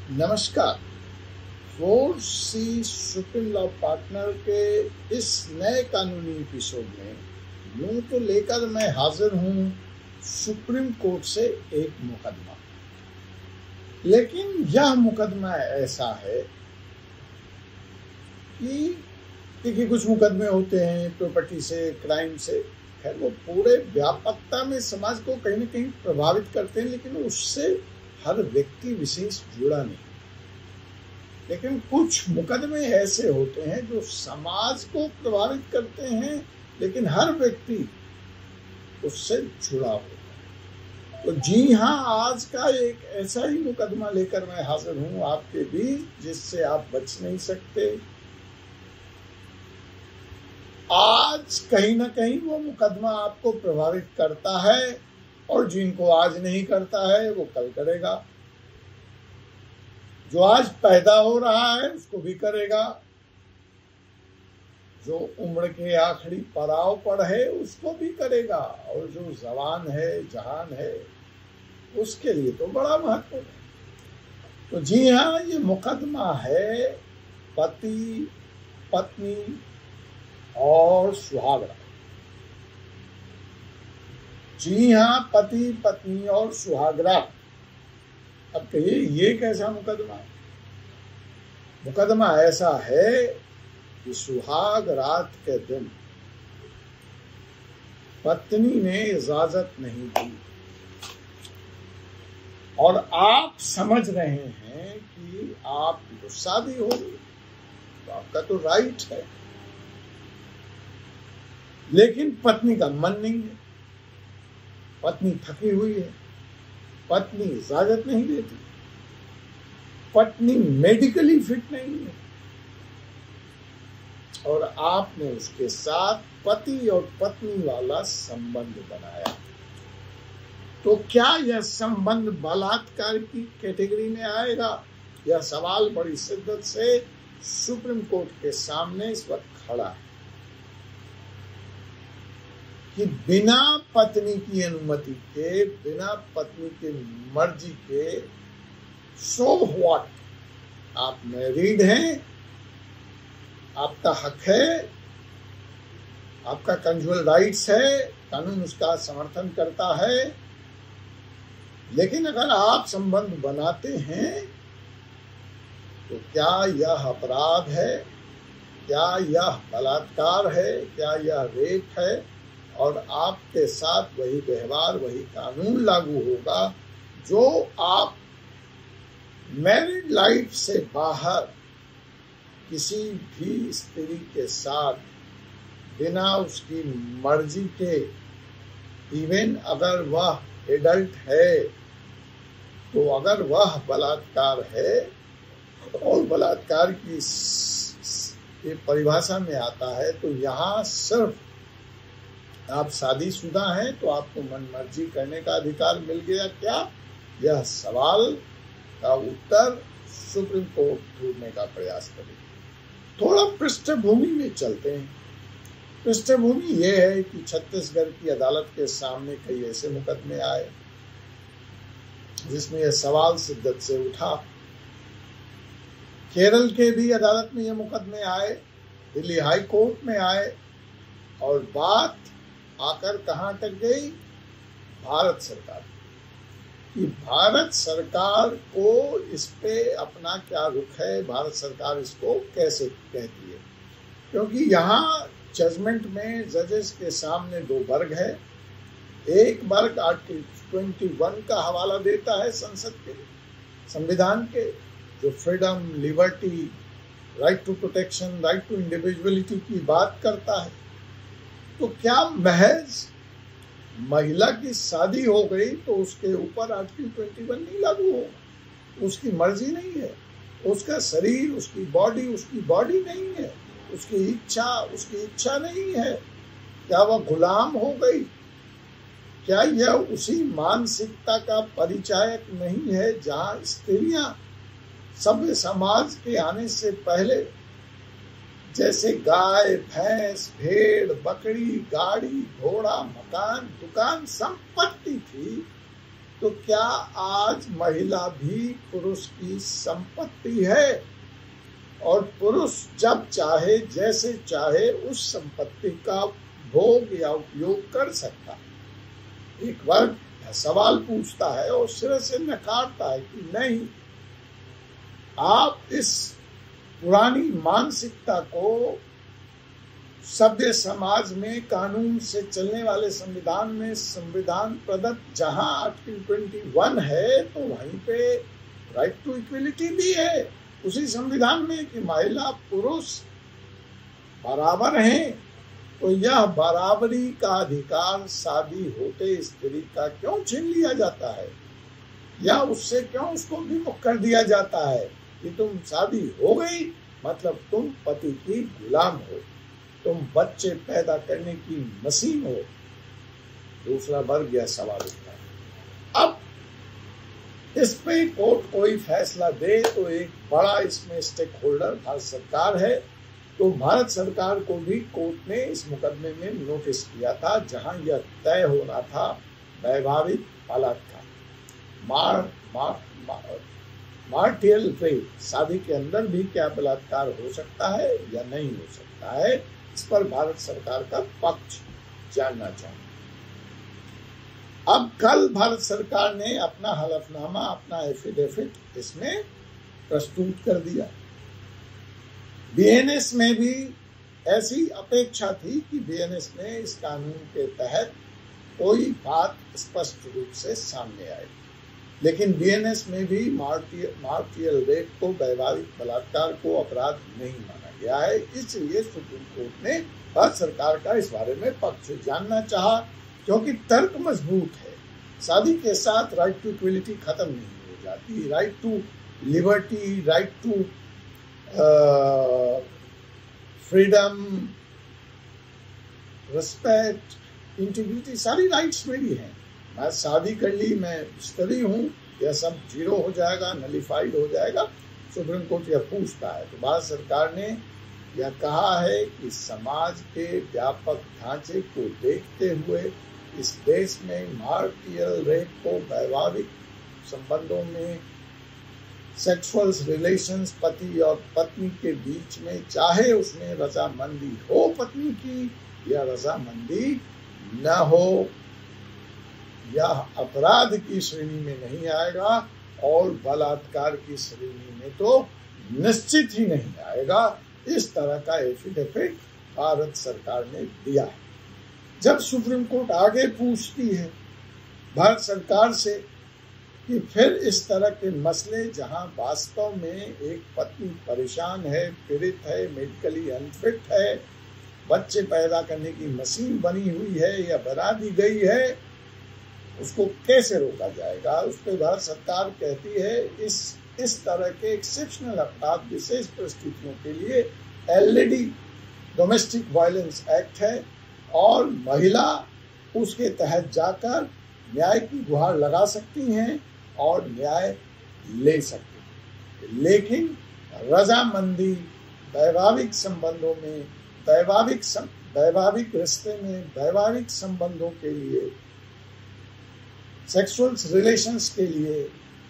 नमस्कार। 4C supreme law partner के इस नए कानूनी एपिसोड में यूं तो लेकर मैं हाजिर हूं सुप्रीम कोर्ट से एक मुकदमा, लेकिन यह मुकदमा ऐसा है कि देखिए, कुछ मुकदमे होते हैं प्रॉपर्टी से, क्राइम से, खैर वो पूरे व्यापकता में समाज को कहीं न कहीं प्रभावित करते हैं, लेकिन उससे हर व्यक्ति विशेष जुड़ा नहीं। लेकिन कुछ मुकदमे ऐसे होते हैं जो समाज को प्रभावित करते हैं, लेकिन हर व्यक्ति उससे जुड़ा होता है। तो जी हाँ, आज का एक ऐसा ही मुकदमा लेकर मैं हाजिर हूं आपके बीच, जिससे आप बच नहीं सकते। आज कहीं ना कहीं वो मुकदमा आपको प्रभावित करता है, और जिनको आज नहीं करता है वो कल करेगा। जो आज पैदा हो रहा है उसको भी करेगा, जो उम्र के आखिरी पड़ाव पर है उसको भी करेगा, और जो जवान है, जहान है, उसके लिए तो बड़ा महत्वपूर्ण है। तो जी हाँ, ये मुकदमा है पति, पत्नी और सुहागरा। जी हाँ, पति, पत्नी और सुहागरा। अब कहिए ये कैसा मुकदमा है? मुकदमा ऐसा है कि सुहाग रात के दिन पत्नी ने इजाजत नहीं दी, और आप समझ रहे हैं कि आप जो शादी हो गई तो आपका तो राइट है, लेकिन पत्नी का मन नहीं है, पत्नी थकी हुई है, पत्नी इजाजत नहीं देती, पत्नी मेडिकली फिट नहीं है, और आपने उसके साथ पति और पत्नी वाला संबंध बनाया। तो क्या यह संबंध बलात्कार की कैटेगरी में आएगा? यह सवाल बड़ी शिद्दत से सुप्रीम कोर्ट के सामने इस वक्त खड़ा है कि बिना पत्नी की अनुमति के, बिना पत्नी की मर्जी के, सो व्हाट, आप मैरिड हैं, आपका हक है, आपका कंजुअल राइट्स है, कानून उसका समर्थन करता है, लेकिन अगर आप संबंध बनाते हैं तो क्या यह अपराध है? क्या यह बलात्कार है? क्या यह रेप है? और आपके साथ वही व्यवहार, वही कानून लागू होगा जो आप मैरिड लाइफ से बाहर किसी भी स्त्री के साथ बिना उसकी मर्जी के, इवन अगर वह एडल्ट है, तो अगर वह बलात्कार है, और बलात्कार की परिभाषा में आता है, तो यहाँ सिर्फ आप शादीशुदा हैं तो आपको मन मर्जी करने का अधिकार मिल गया क्या? यह सवाल का उत्तर सुप्रीम कोर्ट ढूंढने का प्रयास करेगी। थोड़ा पृष्ठभूमि में चलते हैं। पृष्ठभूमि यह है कि छत्तीसगढ़ की अदालत के सामने कई ऐसे मुकदमे आए जिसमें यह सवाल शिद्दत से उठा। केरल के भी अदालत में यह मुकदमे आए, दिल्ली हाई कोर्ट में आए, और बात आकर कहां अटक गई? भारत सरकार कि भारत सरकार को इस पे अपना क्या रुख है, भारत सरकार इसको कैसे कहती है। क्योंकि यहाँ जजमेंट में जजेस के सामने दो वर्ग है। एक वर्ग आर्टिकल 21 का हवाला देता है संसद के, संविधान के, जो freedom, liberty, right to protection, right to individuality की बात करता है। तो क्या महज महिला की शादी हो गई तो उसके ऊपर आर्टिकल 21 नहीं लागू होगा? उसकी मर्जी नहीं है, उसका शरीर, उसकी बॉडी नहीं है, उसकी इच्छा नहीं है, क्या वह गुलाम हो गई? क्या यह उसी मानसिकता का परिचायक नहीं है जहां स्त्रियां सभ्य समाज के आने से पहले जैसे गाय, भैंस, भेड़, बकरी, गाड़ी, घोड़ा, मकान, दुकान, संपत्ति थी, तो क्या आज महिला भी पुरुष की संपत्ति है? और पुरुष जब चाहे जैसे चाहे उस संपत्ति का भोग या उपयोग कर सकता है। एक वर्ग सवाल पूछता है और सिरे से नकारता है कि नहीं, आप इस पुरानी मानसिकता को सभ्य समाज में कानून से चलने वाले संविधान में संविधान प्रदत्त जहां आर्टिकल 21 है तो वहीं पे राइट टू इक्वलिटी भी है उसी संविधान में कि महिला पुरुष बराबर हैं। तो यह बराबरी का अधिकार शादी होते स्त्री का क्यों छीन लिया जाता है, या उससे क्यों उसको विमुख कर दिया जाता है कि तुम शादी हो गई मतलब तुम पति की गुलाम हो, तुम बच्चे पैदा करने की मशीन हो। दूसरा वर्ग यह सवाल उठता है। अब इस पे कोर्ट कोई फैसला दे तो एक बड़ा इसमें स्टेक होल्डर भारत सरकार है। तो भारत सरकार को भी कोर्ट ने इस मुकदमे में नोटिस किया था, जहां यह तय होना था वैवाहिक बलात्कार, मार्टियल रेप, शादी के अंदर भी क्या बलात्कार हो सकता है या नहीं हो सकता है, इस पर भारत सरकार का पक्ष जानना चाहिए। अब कल भारत सरकार ने अपना हलफनामा, अपना एफिडेविट इसमें प्रस्तुत कर दिया। बीएनएस में भी ऐसी अपेक्षा थी कि बीएनएस में इस कानून के तहत कोई बात स्पष्ट रूप से सामने आए, लेकिन बीएनएस में भी मार्टियल रेप को, वैवाहिक बलात्कार को अपराध नहीं माना गया है। इसलिए सुप्रीम कोर्ट ने भारत सरकार का इस बारे में पक्ष जानना चाहा, क्योंकि तर्क मजबूत है। शादी के साथ राइट टू इक्वलिटी खत्म नहीं हो जाती। Right to liberty, right to freedom, respect, integrity, सारी राइट्स मेरी हैं। मैं शादी कर ली, मैं स्त्री हूँ, यह सब जीरो हो जाएगा, नलिफाइड हो जाएगा? सुप्रीम कोर्ट यह पूछता है। तो भारत सरकार ने यह कहा है कि समाज के व्यापक ढांचे को देखते हुए इस देश में मार्टियल रेप को, वैवाहिक संबंधों में सेक्सुअल रिलेशंस पति और पत्नी के बीच में, चाहे उसमें रजामंदी हो पत्नी की या रजामंदी न हो, यह अपराध की श्रेणी में नहीं आएगा और बलात्कार की श्रेणी में तो निश्चित ही नहीं आएगा। इस तरह का एफिडेविट भारत सरकार ने दिया है। जब सुप्रीम कोर्ट आगे पूछती है भारत सरकार से कि फिर इस तरह के मसले जहां वास्तव में एक पत्नी परेशान है, पीड़ित है, मेडिकली अनफिट है, बच्चे पैदा करने की मशीन बनी हुई है या बना दी गई है, उसको कैसे रोका जाएगा? उस पर भारत सरकार कहती है इस तरह के एक्सेप्शनल अपराध, विशेष परिस्थितियों के लिए एलईडी डोमेस्टिक वायलेंस एक्ट है और महिला उसके तहत जाकर न्याय की गुहार लगा सकती हैं और न्याय ले सकती हैं। लेकिन रजामंदी, वैवाहिक संबंधों में, वैवाहिक रिश्ते में, वैवाहिक संबंधों के लिए, सेक्सुअल रिलेशंस के लिए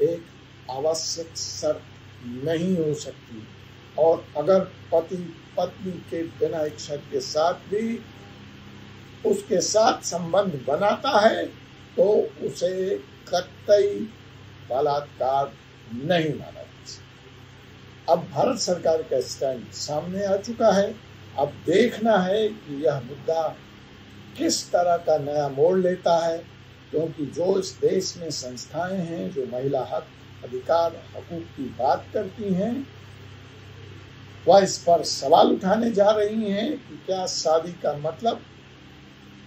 एक आवश्यक शर्त नहीं हो सकती। और अगर पति पत्नी के बिना इच्छा के साथ भी उसके साथ संबंध बनाता है तो उसे कतई बलात्कार नहीं माना जा सकता। अब भारत सरकार का स्टैंड सामने आ चुका है। अब देखना है कि यह मुद्दा किस तरह का नया मोड़ लेता है, क्योंकि जो इस देश में संस्थाएं हैं जो महिला हक, अधिकार, हकूक की बात करती हैं, वह इस पर सवाल उठाने जा रही हैं कि क्या शादी का मतलब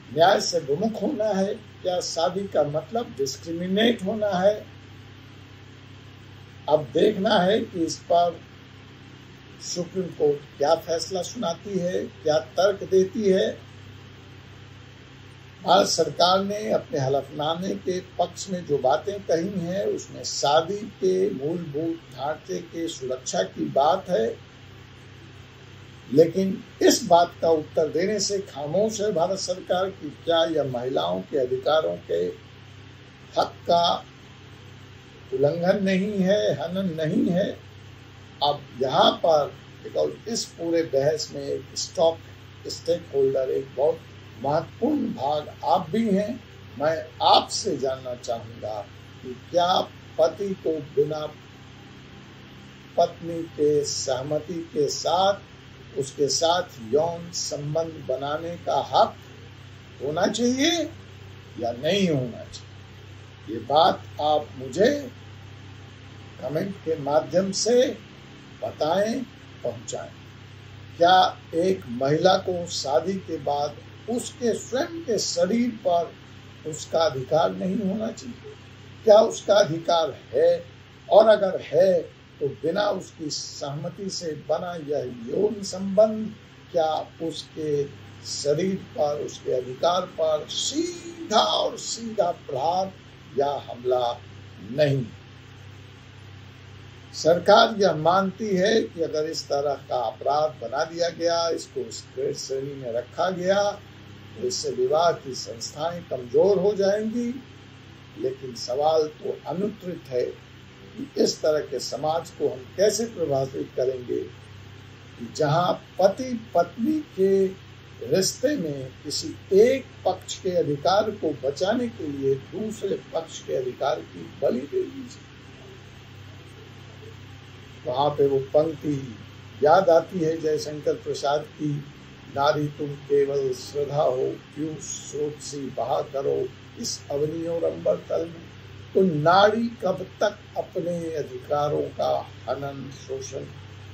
न्याय से विमुख होना है, क्या शादी का मतलब डिस्क्रिमिनेट होना है। अब देखना है कि इस पर सुप्रीम कोर्ट क्या फैसला सुनाती है, क्या तर्क देती है। भारत सरकार ने अपने हलफनामे के पक्ष में जो बातें कही हैं उसमें शादी के मूलभूत ढांचे के सुरक्षा की बात है, लेकिन इस बात का उत्तर देने से खामोश है भारत सरकार कि क्या यह महिलाओं के अधिकारों के हक का उल्लंघन नहीं है, हनन नहीं है। अब यहाँ पर इस पूरे बहस में एक स्टेक होल्डर, एक बहुत महत्वपूर्ण भाग आप भी हैं। मैं आपसे जानना चाहूंगा कि क्या पति को बिना पत्नी के सहमति के साथ उसके साथ यौन संबंध बनाने का हक होना चाहिए या नहीं होना चाहिए? ये बात आप मुझे कमेंट के माध्यम से बताएं, पहुंचाएं। क्या एक महिला को शादी के बाद उसके स्वयं के शरीर पर उसका अधिकार नहीं होना चाहिए? क्या उसका अधिकार है? और अगर है तो बिना उसकी सहमति से बना यह यौन संबंध क्या उसके शरीर पर, उसके अधिकार पर सीधा और सीधा प्रहार या हमला नहीं? सरकार यह मानती है कि अगर इस तरह का अपराध बना दिया गया, इसको ग्रेड श्रेणी में रखा गया, तो इससे विवाह की संस्थाएं कमजोर हो जाएंगी। लेकिन सवाल तो अनुत्तरित है कि इस तरह के समाज को हम कैसे प्रभावित करेंगे कि जहां पति पत्नी के रिश्ते में किसी एक पक्ष के अधिकार को बचाने के लिए दूसरे पक्ष के अधिकार की बलि दे दीजिए। वहां पे वो पंक्ति याद आती है जयशंकर प्रसाद की, नारी तुम केवल श्रद्धा हो, क्यों स्रोत सी बहा करो इस अवनी और अंबर तल में। तो नारी कब तक अपने अधिकारों का हनन, शोषण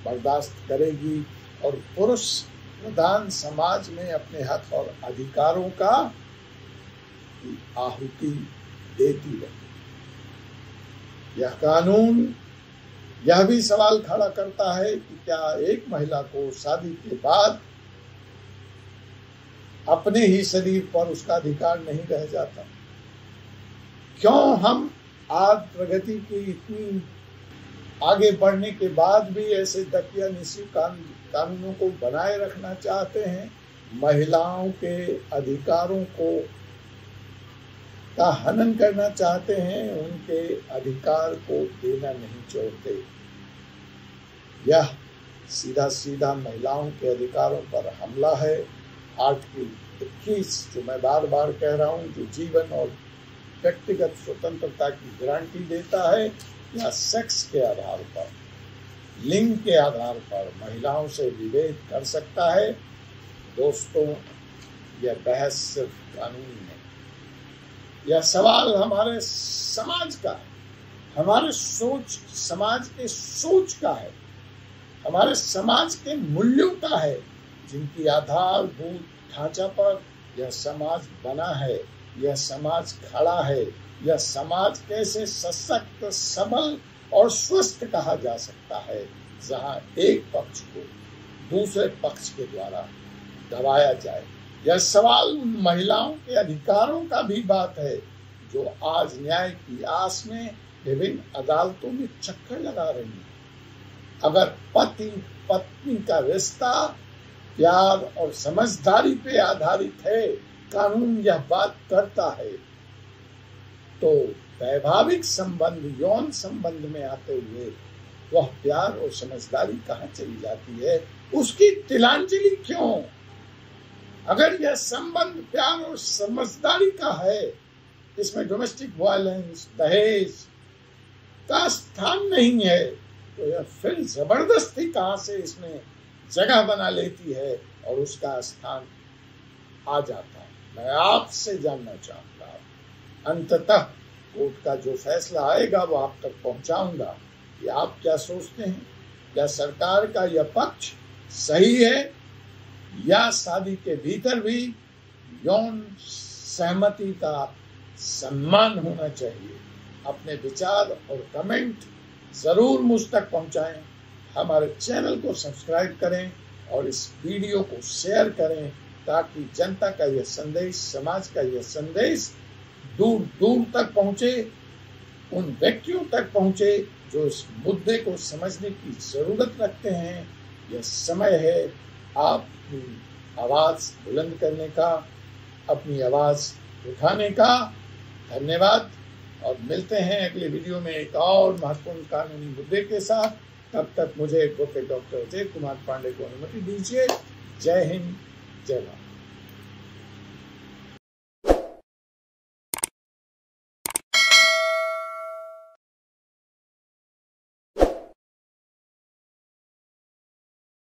बर्दाश्त करेगी और पुरुष प्रधान समाज में अपने हक और अधिकारों का आहुति देती रहेगी? यह कानून यह भी सवाल खड़ा करता है कि क्या एक महिला को शादी के बाद अपने ही शरीर पर उसका अधिकार नहीं रह जाता? क्यों हम आज प्रगति की इतनी आगे बढ़ने के बाद भी ऐसे दकियानूसी कानूनों को बनाए रखना चाहते हैं? महिलाओं के अधिकारों को का हनन करना चाहते हैं, उनके अधिकार को देना नहीं चाहते। यह सीधा सीधा महिलाओं के अधिकारों पर हमला है। आर्टिकल 21 जो मैं बार बार कह रहा हूं, जो जीवन और व्यक्तिगत स्वतंत्रता की गारंटी देता है, या सेक्स के आधार पर, लिंग के आधार पर महिलाओं से विभेद कर सकता है। दोस्तों, यह बहस सिर्फ कानून नहीं, यह सवाल हमारे समाज का है, हमारे समाज के सोच का है, हमारे समाज के मूल्यों का है, जिनकी आधारभूत ढांचा पर यह समाज बना है, यह समाज खड़ा है। यह समाज कैसे सशक्त, सबल और स्वस्थ कहा जा सकता है, जहां एक पक्ष को दूसरे पक्ष के द्वारा दबाया जाए। यह सवाल महिलाओं के अधिकारों का भी बात है, जो आज न्याय की आस में विभिन्न अदालतों में चक्कर लगा रही है। अगर पति पत्नी का रिश्ता प्यार और समझदारी पे आधारित है, कानून यह बात करता है, तो वैवाहिक संबंध, यौन संबंध में आते हुए वह प्यार और समझदारी कहाँ चली जाती है? उसकी तिलांजलि क्यों? अगर यह संबंध प्यार और समझदारी का है, इसमें डोमेस्टिक वायलेंस, दहेज का स्थान नहीं है, तो यह फिर जबरदस्ती कहां से इसमें जगह बना लेती है और उसका स्थान आ जाता है? मैं आपसे जानना चाहूंगा। अंततः कोर्ट का जो फैसला आएगा वो आप तक पहुंचाऊंगा कि आप क्या सोचते हैं। क्या सरकार का यह पक्ष सही है, या शादी के भीतर भी यौन सहमति का सम्मान होना चाहिए? अपने विचार और कमेंट जरूर मुझ तक पहुंचाएं। हमारे चैनल को सब्सक्राइब करें और इस वीडियो को शेयर करें, ताकि जनता का यह संदेश, समाज का यह संदेश दूर दूर तक पहुंचे, उन व्यक्तियों तक पहुंचे जो इस मुद्दे को समझने की जरूरत रखते हैं। यह समय है अपनी आवाज बुलंद करने का, अपनी आवाज उठाने का। धन्यवाद। और मिलते हैं अगले वीडियो में एक और महत्वपूर्ण कानूनी मुद्दे के साथ। तब तक मुझे एडवोकेट डॉक्टर अजय कुमार पांडे को अनुमति दीजिए। जय हिंद, जय भारत।